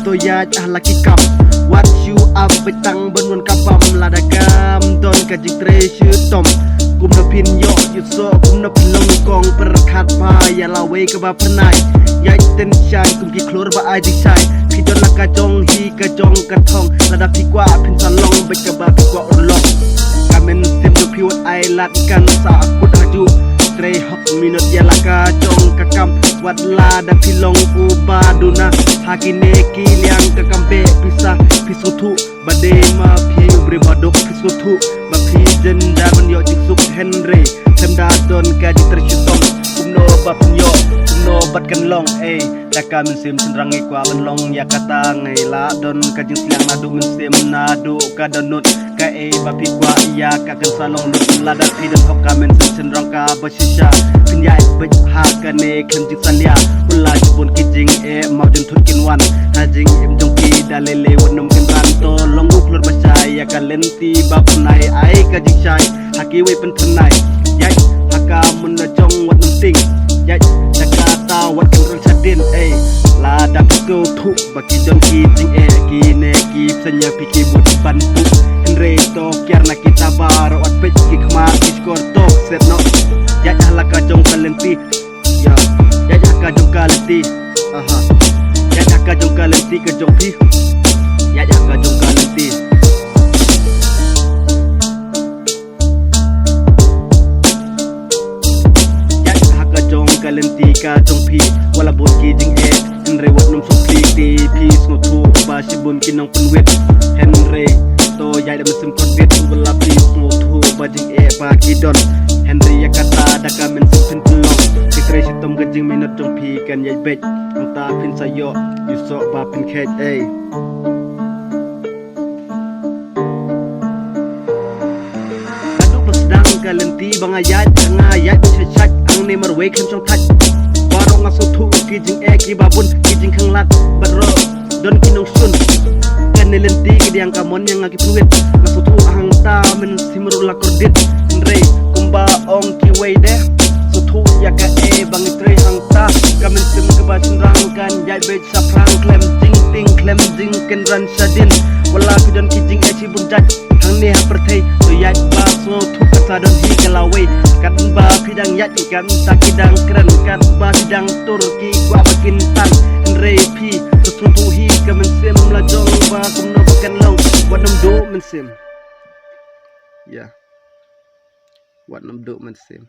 toya laki kap what you up betang benun kapam ladagam don kajik treasure tom kum na pin yo you so kum na long kong perkhat pa ya lawe ka ba pernai ya ten shai kum ki klor ba ai di shai ki don la ka jong hi ka jong ka thong lada pi kwa pin salong be ka ba kwa orlong kamen sim du pi wat ai lat kan sa kut haju tre hok minut ya la ka jong ka kam wat la da pilong uba duna hakine ki liang ka kampe pisah pisutu bade ma phi bre badok pisutu ba phi jenda ban yo jiksuk henry semda don ka ditersyutom kumno bab yo kumno bat kan long da ka min sim senrangi kwa ban long ya kata ngai la don ka jing siang nadu min sim nadu ka donut ka ba phi kwa ya ka kan salong lu la da phi dan hok ka min sim senrang ka ba shisha pinyai ba ha ka ne kan jing salia ulla jibun ki jing mau jun thun kin wan ha jing im jong ki da lele wonum kan ran to long gu klor ba chai ya ka lenti ba punai ai ka jing chai haki we pen punai ya haka mun na jong wat num ting ya Jakarta wat kan rul chadin la da go thu ba ki jong ki jing ki ne ki senya piki bud ban pu henre to kiar na kita baro at pe ki khma ki skor to set no ya halaka jong kalenti ya ka jong kalenti aha ya ka jong kalenti ka jong pi ya ka jong kalenti kalenti ka jong pi wala bon ki jing henry wat num so pli ti pi sngo thu ba shibun kinong punwet henry to yai da mesim konvet wala pi sngo thu ba jing ba ki don henry ya kata da ka men sim long ki kreshi tom ga jing minut jong pi kan yai bet ong ta pin sayo you so ba pin khet kadu pesdang kalenti bangayat ngayat chachat ang nemer we kan chong thach barong aso thu ki jing ki babun ki jing khang lat baro don kinong sun kan nelenti ki diang kamon yang ngaki pruwet aso thu hang ta men simru la kordit re kumba ong ki we de so thu ya ka bang tre hang ta kamen sim ka ba rang kan yai be sa prang klem jing ting klem jing ken ran sadin wala ki don ki jing chi bun jat hang ne ha perthai to yai ba so thu ka sa don hi ka lawe kan ba pidang yat kan takidang keren kan ba sidang turki kwa bakin tan re pi so thu hi kamen sim la jong ba kumno bakan long wat nam do men sim ya wat nam do men sim